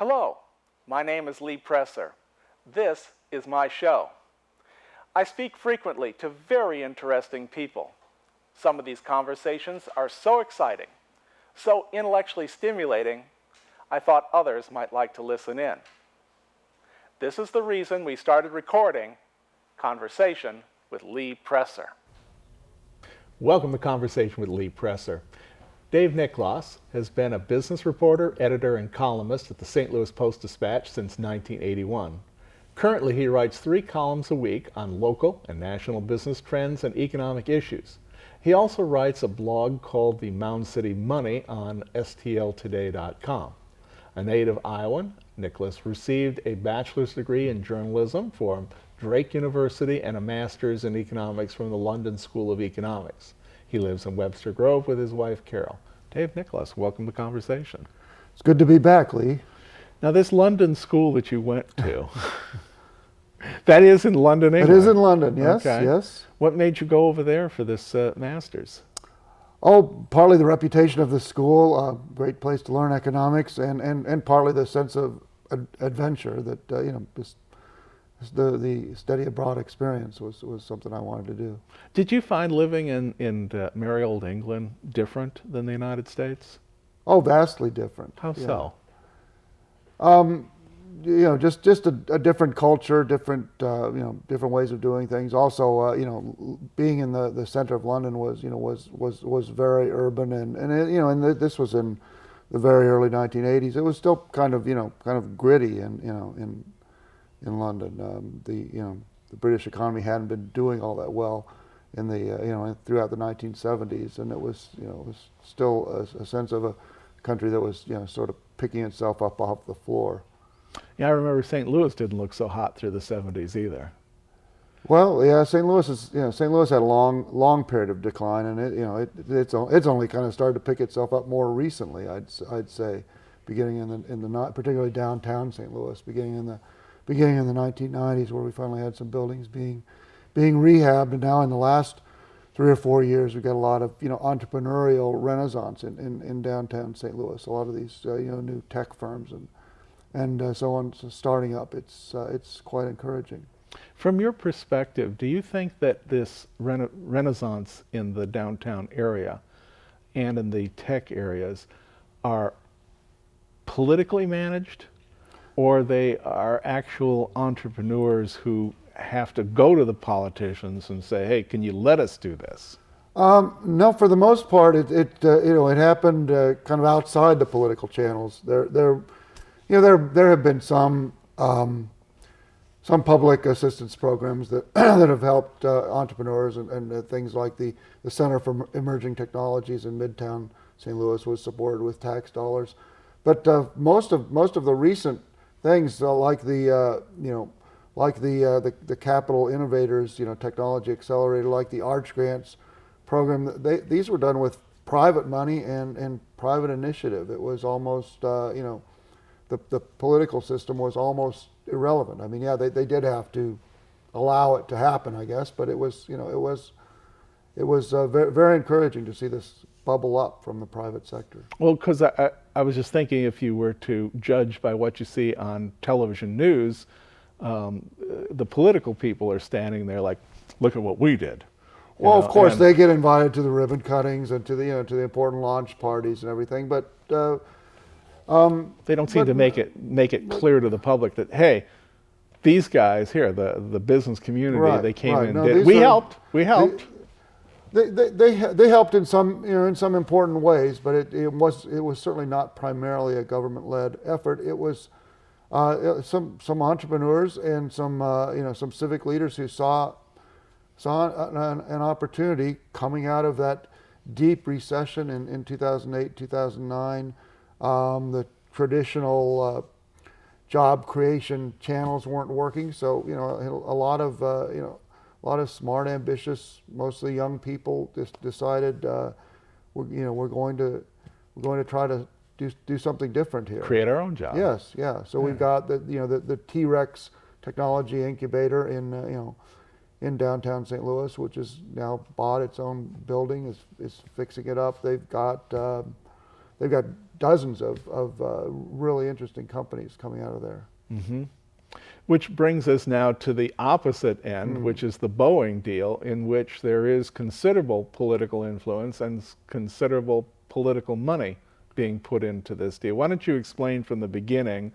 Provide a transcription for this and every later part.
Hello, my name is Lee Presser. This is my show. I speak frequently to very interesting people. Some of these conversations are so exciting, so intellectually stimulating, I thought others might like to listen in. This is the reason we started recording Conversation with Lee Presser. Welcome to Conversation with Lee Presser. Dave Nicklaus has been a business reporter, editor, and columnist at the St. Louis Post-Dispatch since 1981. Currently, he writes 3 columns a week on local and national business trends and economic issues. He also writes a blog called the Mound City Money on stltoday.com. A native Iowan, Nicklaus received a bachelor's degree in journalism from Drake University and a master's in economics from the London School of Economics. He lives in Webster Grove with his wife, Carol. Dave Nicklaus, welcome to Conversation. It's good to be back, Lee. Now, this London school that you went to, that is in London, England? It is in London, yes, okay. yes. What made you go over there for this master's? Oh, partly the reputation of the school, a great place to learn economics, and partly the sense of adventure that, just the study abroad experience was something I wanted to do. Did you find living in merry old England different than the United States? Oh, vastly different. How so? Just a different culture, different different ways of doing things. Also, being in the center of London was very urban, and this was in the very early 1980s. It was still kind of gritty in London. The British economy hadn't been doing all that well in throughout the 1970s, and it was still a sense of a country that was sort of picking itself up off the floor. Yeah, I remember St. Louis didn't look so hot through the 70s either. Well, yeah, St. Louis had a long period of decline, and it's only kind of started to pick itself up more recently. I'd say, beginning in the particularly downtown St. Louis, beginning in the 1990s, where we finally had some buildings being rehabbed, and now in the last 3 or 4 years, we've got a lot of entrepreneurial renaissance in downtown St. Louis. A lot of these new tech firms and so on starting up. It's quite encouraging. From your perspective, do you think that this renaissance in the downtown area and in the tech areas are politically managed, or they are actual entrepreneurs who have to go to the politicians and say, "Hey, can you let us do this"? No, for the most part, it happened kind of outside the political channels. There have been some public assistance programs that that have helped entrepreneurs, and things like the Center for Emerging Technologies in Midtown St. Louis was supported with tax dollars. But most of the recent things, like the Capital Innovators Technology Accelerator, like the Arch Grants program, these were done with private money and private initiative. It was almost the political system was almost irrelevant. I mean, yeah, they did have to allow it to happen, I guess, but it was very, very encouraging to see this bubble up from the private sector. Well, because I was just thinking, if you were to judge by what you see on television news, the political people are standing there like, "Look at what we did." Well, of course, they get invited to the ribbon cuttings and to the important launch parties and everything, but they don't seem to make it clear to the public that, hey, these guys here, the business community, right, they came right. in, No, we helped. They helped in some important ways, but it was certainly not primarily a government-led effort. It was some entrepreneurs and some civic leaders who saw an opportunity coming out of that deep recession in 2008, 2009. The traditional job creation channels weren't working, so a lot of smart, ambitious, mostly young people just decided we're going to try to do something different here. Create our own job. Yes, yeah. So we've got the T-Rex Technology Incubator in downtown St. Louis, which has now bought its own building, is fixing it up. They've got dozens of really interesting companies coming out of there. Mm-hmm. Which brings us now to the opposite end, which is the Boeing deal, in which there is considerable political influence and considerable political money being put into this deal. Why don't you explain from the beginning,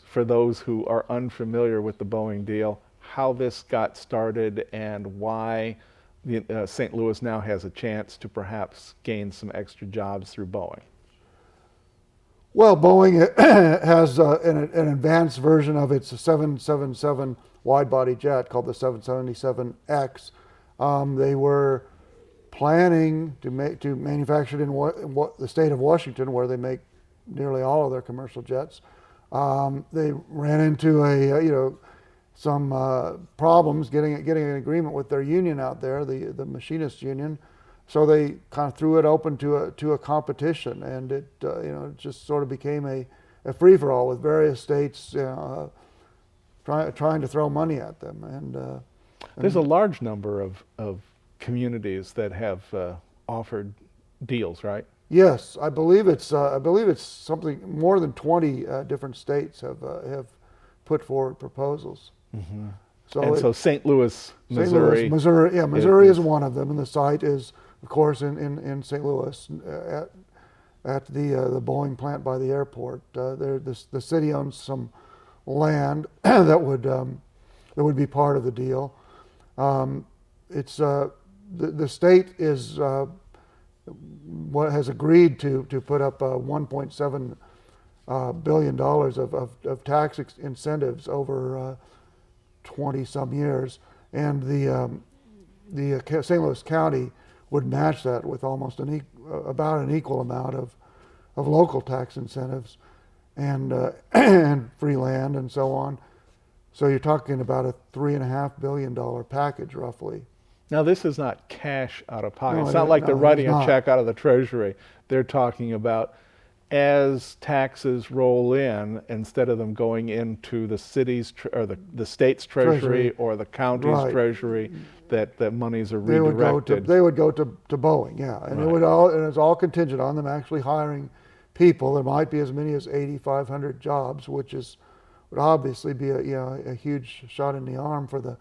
for those who are unfamiliar with the Boeing deal, how this got started and why St. Louis now has a chance to perhaps gain some extra jobs through Boeing? Well, Boeing has an advanced version of its 777 wide-body jet called the 777X. They were planning to manufacture it in the state of Washington, where they make nearly all of their commercial jets. They ran into some problems getting an agreement with their union out there, the machinists union. So they kind of threw it open to a competition, and it just sort of became a free-for-all with various states trying to throw money at them. And there's a large number of communities that have offered deals, right? Yes, I believe it's something more than 20 different states have put forward proposals. Mm-hmm. So St. Louis, Missouri. Missouri is one of them, and the site is, of course, in St. Louis at the Boeing plant by the airport. The city owns some land that would be part of the deal. It's the state is what has agreed to put up $1.7 billion of tax incentives over 20 some years, and the St. Louis County would match that with almost about an equal amount of local tax incentives and and free land and so on. So you're talking about a $3.5 billion package roughly. Now this is not cash out of pocket. No, it's not like they're writing a check out of the Treasury. They're talking about, as taxes roll in, instead of them going into the city's or the state's treasury or the county's treasury, that the monies are redirected. They would go to Boeing, yeah, and it's all contingent on them actually hiring people. There might be as many as 8,500 jobs, which would obviously be a huge shot in the arm for the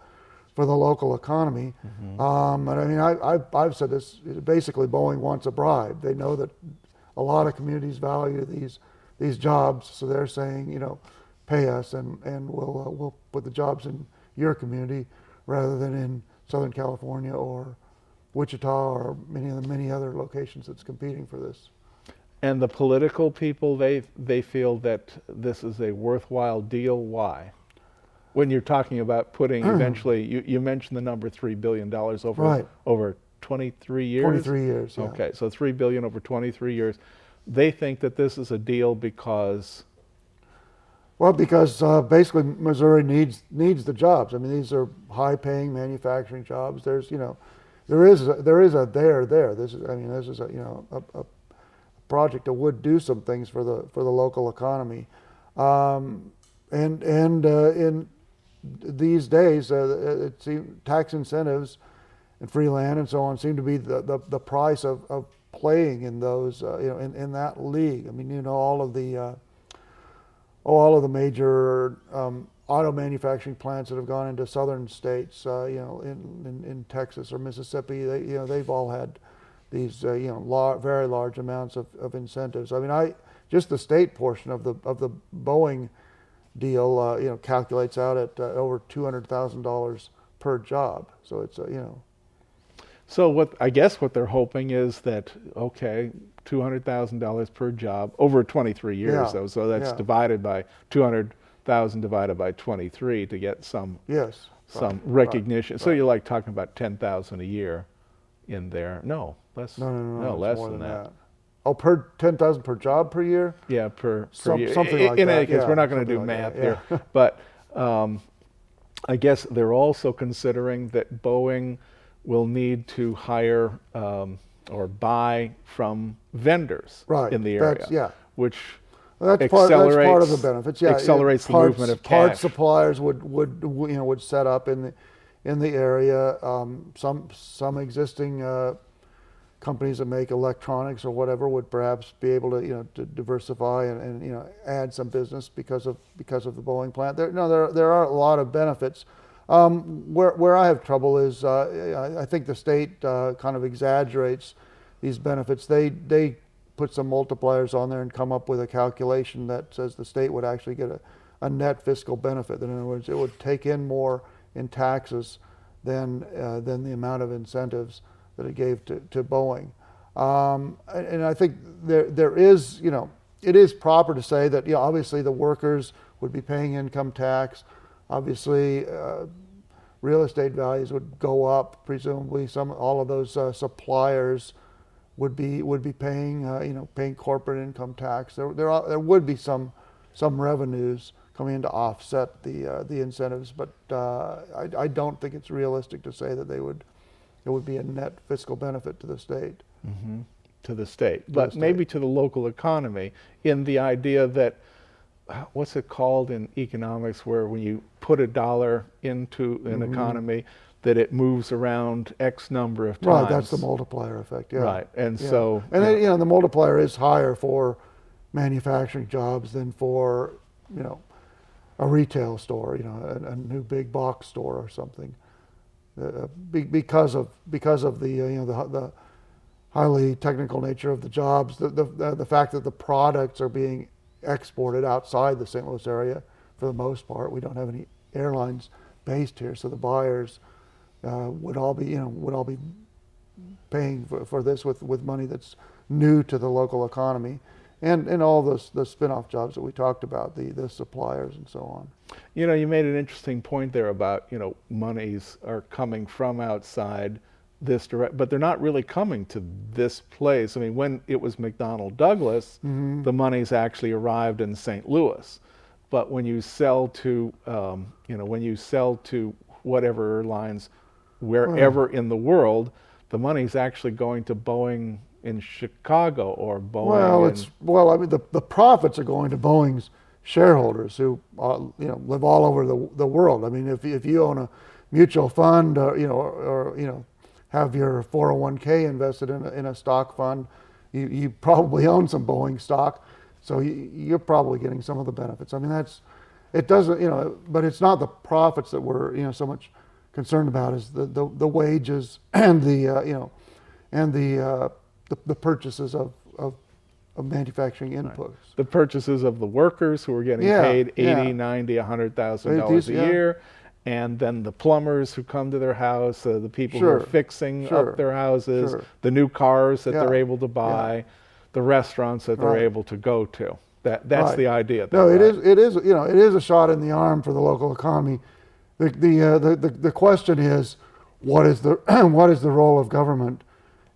local economy. Mm-hmm. But I mean, I've said this. Basically, Boeing wants a bribe. They know that a lot of communities value these jobs, so they're saying, pay us, and we'll put the jobs in your community rather than in Southern California or Wichita or many other locations that's competing for this. And the political people, they feel that this is a worthwhile deal. Why? When you're talking about putting eventually, you mentioned the number $3 billion over 23 years? 23 years, yeah. Okay, so $3 billion over 23 years. They think that this is a deal because? Well, because basically Missouri needs the jobs. I mean, these are high-paying manufacturing jobs. There's there is a there. This is a project that would do some things for the local economy, and in these days, it seems tax incentives and free land and so on seem to be the price of playing in those in that league. I mean, all of the major auto manufacturing plants that have gone into southern states, in Texas or Mississippi, they've all had these very large amounts of incentives. I mean, just the state portion of the Boeing deal calculates out at over $200,000 per job. So it's So what they're hoping is that, okay, $200,000 per job over 23 years though. So that's divided by 200,000 divided by 23 to get some recognition. Right. So you're like talking about 10,000 a year in there. No, less. No, less than that. Oh, per 10,000 per job per year? Yeah, per year. Something like that. In any case, we're not going to do math here. But I guess they're also considering that Boeing will need to hire or buy from vendors in the area, which that's part of the benefits. Yeah, accelerates the movement of cash. Parts suppliers would set up in the area. Some existing companies that make electronics or whatever would perhaps be able to to diversify and add some business because of the Boeing plant. There are a lot of benefits. Where I have trouble is I think the state kind of exaggerates these benefits. They put some multipliers on there and come up with a calculation that says the state would actually get a net fiscal benefit. In other words, it would take in more in taxes than the amount of incentives that it gave to Boeing. And I think there is, it is proper to say that, obviously the workers would be paying income tax. Obviously, real estate values would go up. Presumably, all of those suppliers would be paying paying corporate income tax. There would be some revenues coming in to offset the incentives, but I don't think it's realistic to say that it would be a net fiscal benefit to the state. Mm-hmm. To the state, but maybe to the local economy, in the idea that, what's it called in economics, where when you put a dollar into an economy, that it moves around X number of times. Right, that's the multiplier effect. Yeah. Right, and so then, the multiplier is higher for manufacturing jobs than for a retail store, a new big box store or something, because of the highly technical nature of the jobs, the fact that the products are being exported outside the St. Louis area for the most part. We don't have any airlines based here, so the buyers would all be paying for this with money that's new to the local economy, and all the spin-off jobs that we talked about, the suppliers and so on. You made an interesting point there about monies are coming from outside this direct, but they're not really coming to this place. I mean, when it was McDonnell Douglas, the monies actually arrived in St. Louis. But when you sell to, whatever airlines, wherever in the world, the money's actually going to Boeing in Chicago or Boeing. The profits are going to Boeing's shareholders who live all over the world. I mean, if you own a mutual fund, or have your 401k invested in a stock fund, you probably own some Boeing stock, so you're probably getting some of the benefits. I mean, it doesn't, but it's not the profits that we're so much concerned about, is the wages and the purchases of manufacturing inputs. Right. The purchases of the workers who are getting paid $80,000, $90,000, $100,000 a year. And then the plumbers who come to their house, the people who are fixing up their houses, the new cars that they're able to buy, the restaurants that they're able to go to. That's the idea. No, it is a shot in the arm for the local economy. The question is, what is the role of government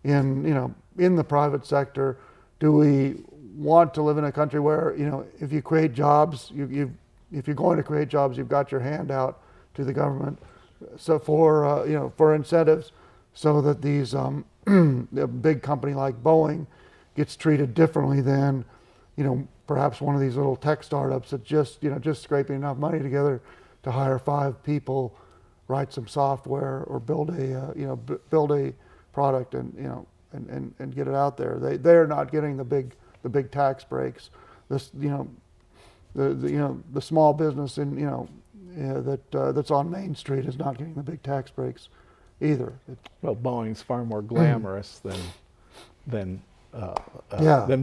in the private sector? Do we want to live in a country where if you create jobs, if you're going to create jobs, you've got your hand out to the government, so for incentives, so that these a big company like Boeing gets treated differently than perhaps one of these little tech startups that just scraping enough money together to hire 5 people, write some software, or build a product and get it out there. They're not getting the big tax breaks. The small business that's on Main Street is not getting the big tax breaks either. Well, Boeing's far more glamorous than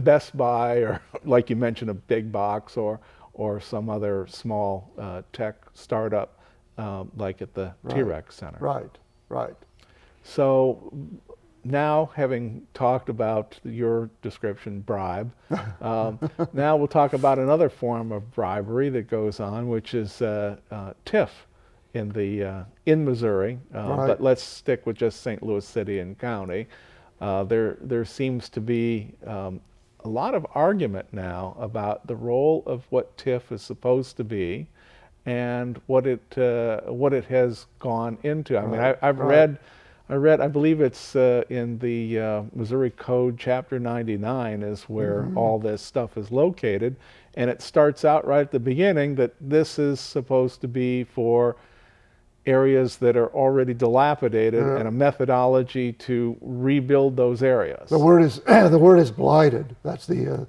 Best Buy, or like you mentioned, a big box, or some other small tech startup like at the T-Rex Center. Right. So now, having talked about your description, bribe, now we'll talk about another form of bribery that goes on, which is TIF in Missouri. But let's stick with just St. Louis City and County. There seems to be a lot of argument now about the role of what TIF is supposed to be and what it has gone into. I mean, I've read, I believe it's in the Missouri Code, Chapter 99 is where all this stuff is located, and it starts out right at the beginning that this is supposed to be for areas that are already dilapidated and a methodology to rebuild those areas. The word is the word is blighted. That's the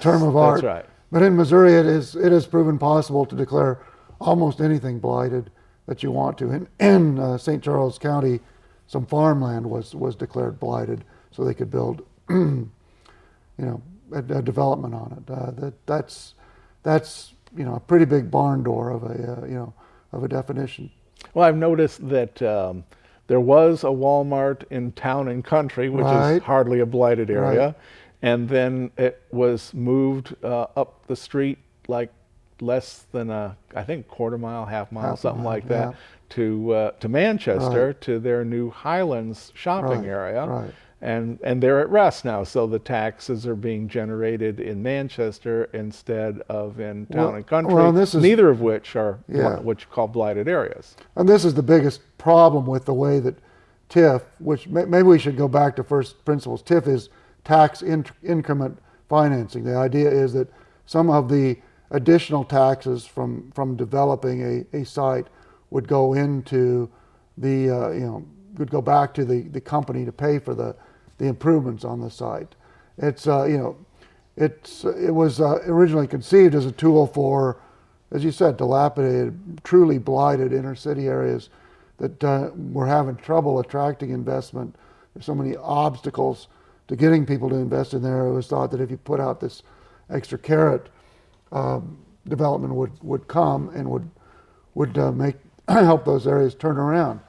term of art. That's right. But in Missouri, it is proven possible to declare almost anything blighted that you want to. In St. Charles County, some farmland was declared blighted, so they could build, a development on it. That's a pretty big barn door of a definition. Well, I've noticed that there was a Walmart in Town and Country, which is hardly a blighted area, Right. and then it was moved up the street like less than I think quarter mile, half mile, something like that, to Manchester, to their new Highlands shopping area. Right. And they're at rest now, so the taxes are being generated in Manchester instead of in Town and Country, neither of which are what you call blighted areas. And this is the biggest problem with the way that TIF, which maybe we should go back to first principles. TIF is tax increment financing. The idea is that some of the additional taxes from developing a site would go into would go back to the company to pay for the improvements on the site. It was originally conceived as a tool for, as you said, dilapidated, truly blighted inner city areas that were having trouble attracting investment. There's so many obstacles to getting people to invest in there. It was thought that if you put out this extra carrot, development would come and would help those areas turn around.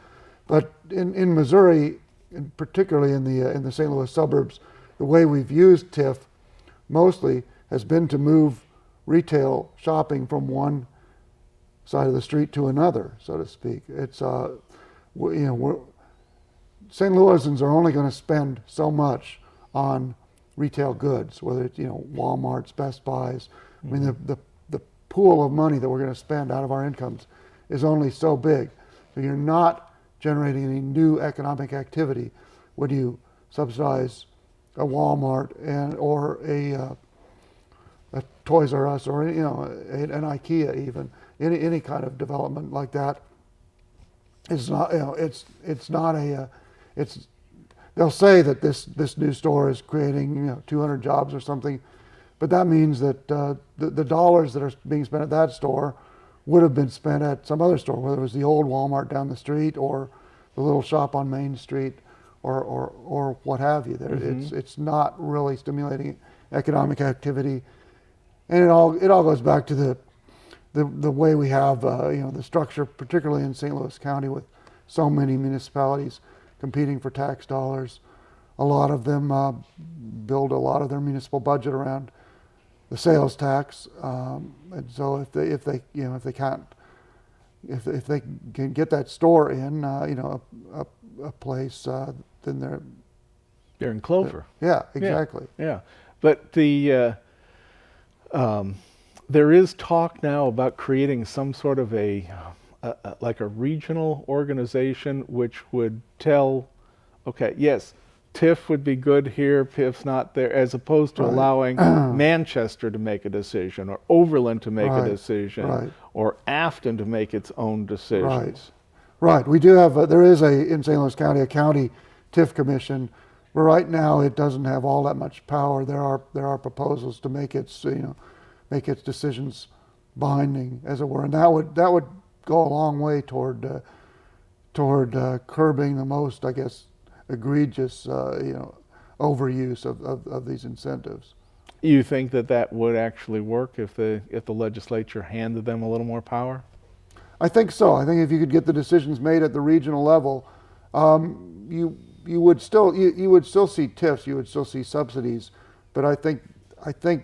But in Missouri, and particularly in the St. Louis suburbs, the way we've used TIF mostly has been to move retail shopping from one side of the street to another, so to speak. It's St. Louisans are only going to spend so much on retail goods, whether it's Walmart's, Best Buys. I mean, the pool of money that we're going to spend out of our incomes is only so big. So you're not generating any new economic activity when you subsidize a Walmart or a Toys R Us or an IKEA even. Any kind of development like that is not it's not a it's they'll say that this new store is creating 200 jobs or something, but that means that the dollars that are being spent at that store would have been spent at some other store, whether it was the old Walmart down the street or the little shop on Main Street or what have you. It's not really stimulating economic activity, and it all goes back to the way we have the structure, particularly in St. Louis County, with so many municipalities competing for tax dollars. A lot of them build a lot of their municipal budget around the sales tax, and so if they can get that store in a place, then they're in clover. Yeah, exactly. Yeah. But there is talk now about creating some sort of like a regional organization which would tell, okay, yes, TIF would be good here, TIF's not there, as opposed to allowing Manchester to make a decision, or Overland to make a decision, or Afton to make its own decisions. Right. We do have, there is in St. Louis County, a county TIF commission, but right now it doesn't have all that much power. There are proposals to make its decisions binding, as it were, and that would go a long way toward curbing the most, I guess, egregious, overuse of these incentives. You think that would actually work if the legislature handed them a little more power? I think so. I think if you could get the decisions made at the regional level, you would still see TIFs, you would still see subsidies, but I think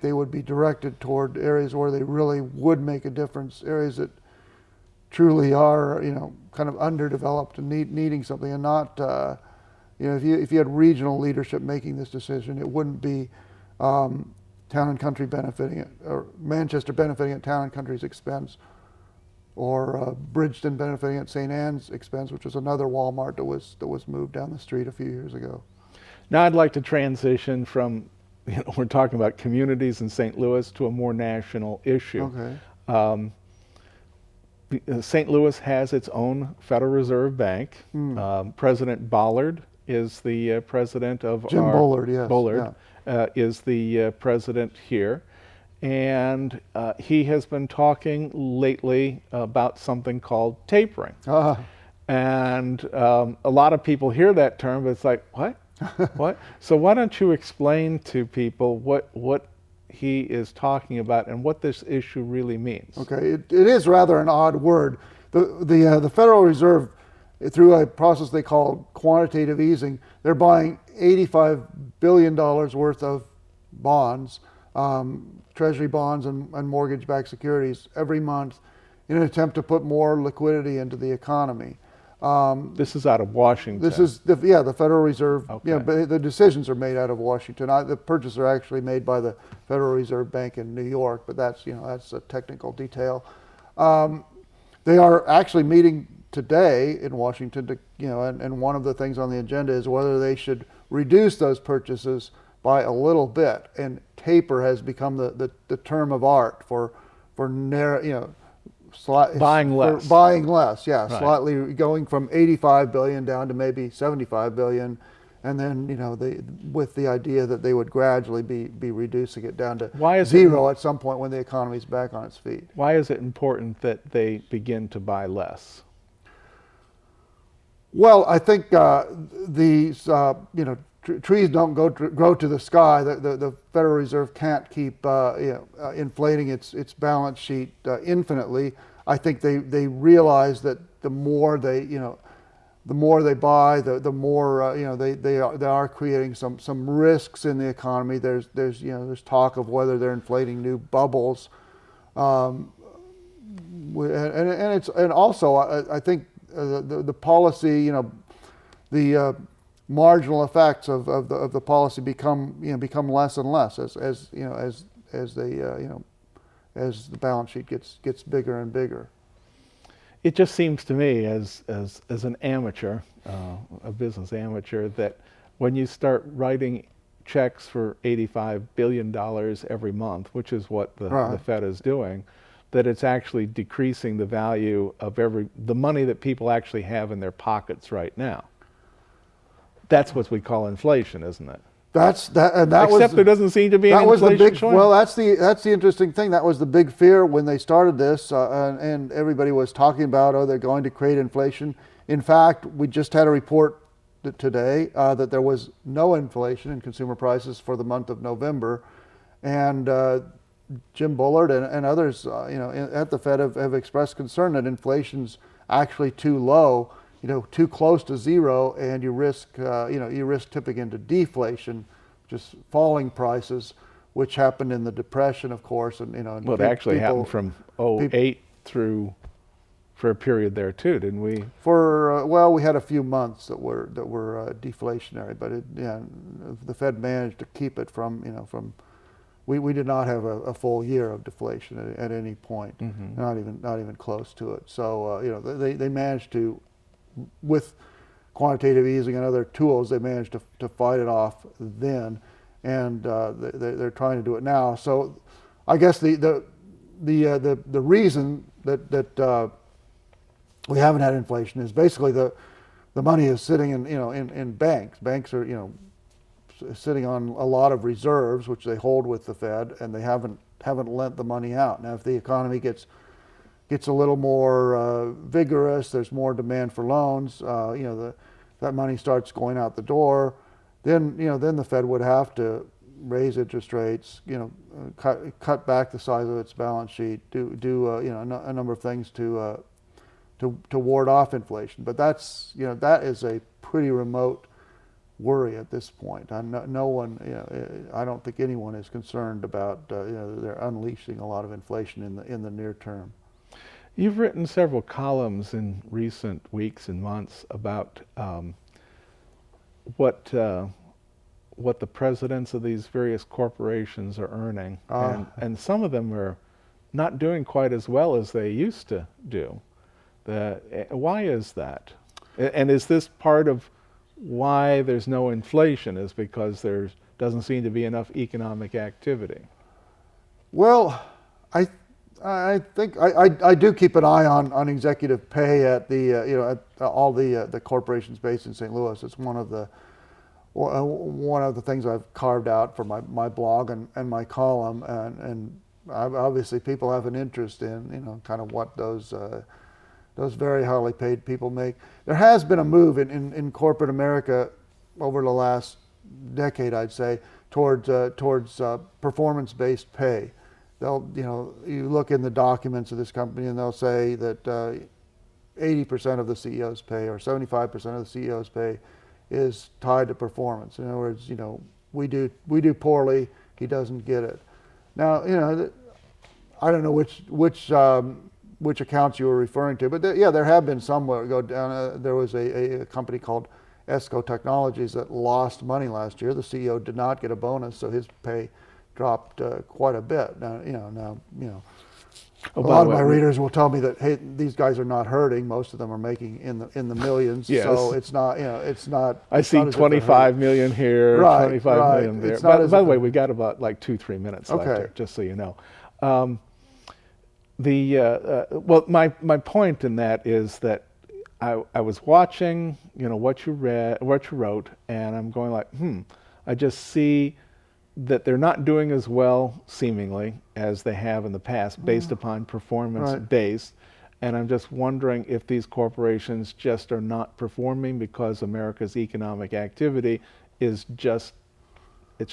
they would be directed toward areas where they really would make a difference, areas that truly are kind of underdeveloped and needing something, and not if you had regional leadership making this decision, it wouldn't be Town and Country benefiting it, or Manchester benefiting at Town and Country's expense, or Bridgeton benefiting at St. Anne's expense, which was another Walmart that was moved down the street a few years ago. Now I'd like to transition from, we're talking about communities in St. Louis, to a more national issue. Okay. St. Louis has its own Federal Reserve Bank. President Bollard is the president of Jim Bullard, yes. Bullard is the president here. And he has been talking lately about something called tapering. And a lot of people hear that term, but it's like, what? What? So why don't you explain to people what he is talking about and what this issue really means? Okay, it is rather an odd word. The Federal Reserve, through a process they call quantitative easing, they're buying $85 billion worth of bonds, treasury bonds and mortgage-backed securities every month in an attempt to put more liquidity into the economy. This is out of Washington. This is the Federal Reserve. Okay. Yeah, but the decisions are made out of Washington. The purchases are actually made by the Federal Reserve Bank in New York, but that's a technical detail. They are actually meeting today in Washington to and one of the things on the agenda is whether they should reduce those purchases by a little bit. And taper has become the term of art for buying less. Buying less, yeah. Right. Slightly going from 85 billion down to maybe 75 billion, and then with the idea that they would gradually be reducing it down to zero at some point when the economy's back on its feet. Why is it important that they begin to buy less? Well, I think these trees don't grow to the sky. The Federal Reserve can't keep inflating its balance sheet infinitely. I think they realize that the more they buy, the more they are creating some risks in the economy. There's talk of whether they're inflating new bubbles, and also I think the policy, the marginal effects of the policy become less and less as the balance sheet gets bigger and bigger. It just seems to me as an amateur, a business amateur, that when you start writing checks for $85 billion every month, which is what the Fed is doing, that it's actually decreasing the value of the money that people actually have in their pockets right now. That's what we call inflation, isn't it? Except there doesn't seem to be an inflation. Well, that's the interesting thing. That was the big fear when they started this, and everybody was talking about, they're going to create inflation. In fact, we just had a report today that there was no inflation in consumer prices for the month of November, and Jim Bullard and others, at the Fed have expressed concern that inflation's actually too low. Too close to zero, and you risk tipping into deflation, just falling prices, which happened in the Depression, of course, and Well, it actually happened from 2008 through for a period there too, didn't we? We had a few months that were deflationary, but the Fed managed to keep it from. We did not have a full year of deflation at any point, not even close to it. So they managed to. With quantitative easing and other tools, they managed to fight it off then, and they're trying to do it now. So, I guess the reason that we haven't had inflation is basically the money is sitting in banks. Banks are sitting on a lot of reserves, which they hold with the Fed, and they haven't lent the money out. Now, if the economy gets a little more vigorous, there's more demand for loans, that money starts going out the door, then the Fed would have to raise interest rates, cut back the size of its balance sheet, do a number of things to ward off inflation. But that is a pretty remote worry at this point. No one, I don't think anyone is concerned about they're unleashing a lot of inflation in the near term. You've written several columns in recent weeks and months about what the presidents of these various corporations are earning, and some of them are not doing quite as well as they used to do. Why is that? And is this part of why there's no inflation, is because there doesn't seem to be enough economic activity? Well, I think I do keep an eye on executive pay at the at all the corporations based in St. Louis. It's one of the things I've carved out for my blog and my column, and obviously people have an interest in kind of what those very highly paid people make. There has been a move in corporate America over the last decade, I'd say, towards performance-based pay. They'll, you look in the documents of this company and they'll say that 80% of the CEO's pay or 75% of the CEO's pay is tied to performance. In other words, we do poorly, he doesn't get it. Now, I don't know which accounts you were referring to, but there have been some where go down. There was a company called ESCO Technologies that lost money last year. The CEO did not get a bonus, so his pay dropped quite a bit. Now, a lot of my readers will tell me that, hey, these guys are not hurting. Most of them are making in the millions. Yes. So it's not, it's not. I see 25 million here, right, 25 right. million there. By the way, we got about like 2-3 minutes left here, just so you know. Well, my point in that is that I was watching, what you wrote, and I'm going like, I just see that they're not doing as well, seemingly, as they have in the past, based upon performance-based. And I'm just wondering if these corporations just are not performing because America's economic activity is just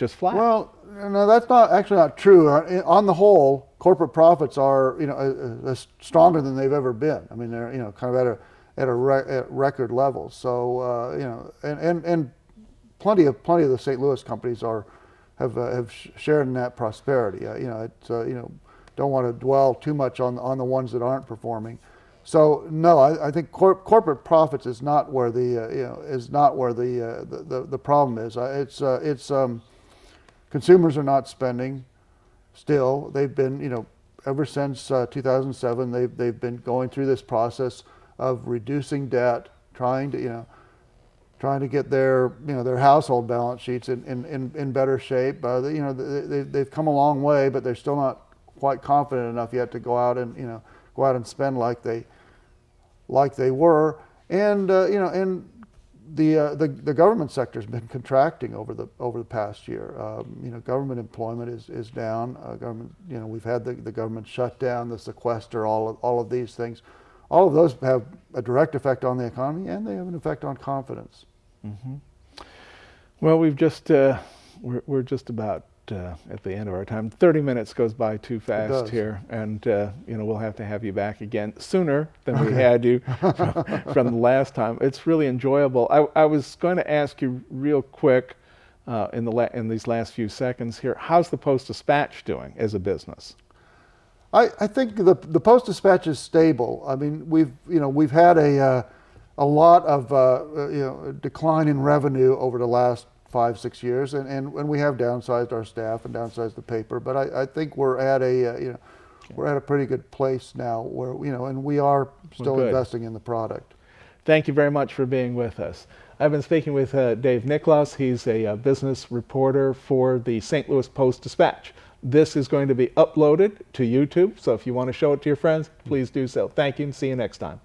flat. Well, no, that's actually not true. On the whole, corporate profits are stronger than they've ever been. I mean, they're kind of at record levels. So and plenty of the St. Louis companies have shared in that prosperity. Don't want to dwell too much on the ones that aren't performing. So no, I think corporate profits is not where the problem is. It's consumers are not spending. Still, they've been ever since 2007. They've been going through this process of reducing debt, trying to get their household balance sheets in better shape. They've come a long way, but they're still not quite confident enough yet to go out and spend like they were. And the government sector's been contracting over the past year. Government employment is down. We've had the government shutdown, the sequester, all of these things. All of those have a direct effect on the economy, and they have an effect on confidence. Mm-hmm. Well, we're just about at the end of our time. 30 minutes goes by too fast here, and we'll have to have you back again sooner than we had you from the last time. It's really enjoyable. I was going to ask you real quick in these last few seconds here, how's the Post-Dispatch doing as a business? I think the Post-Dispatch is stable. I mean, we've had a lot of decline in revenue over the last 5-6 years, and we have downsized our staff and downsized the paper. But I think we're at a pretty good place now, where and we are still investing in the product. Thank you very much for being with us. I've been speaking with Dave Nicklaus. He's a business reporter for the St. Louis Post-Dispatch. This is going to be uploaded to YouTube, so if you want to show it to your friends, please do so. Thank you, and see you next time.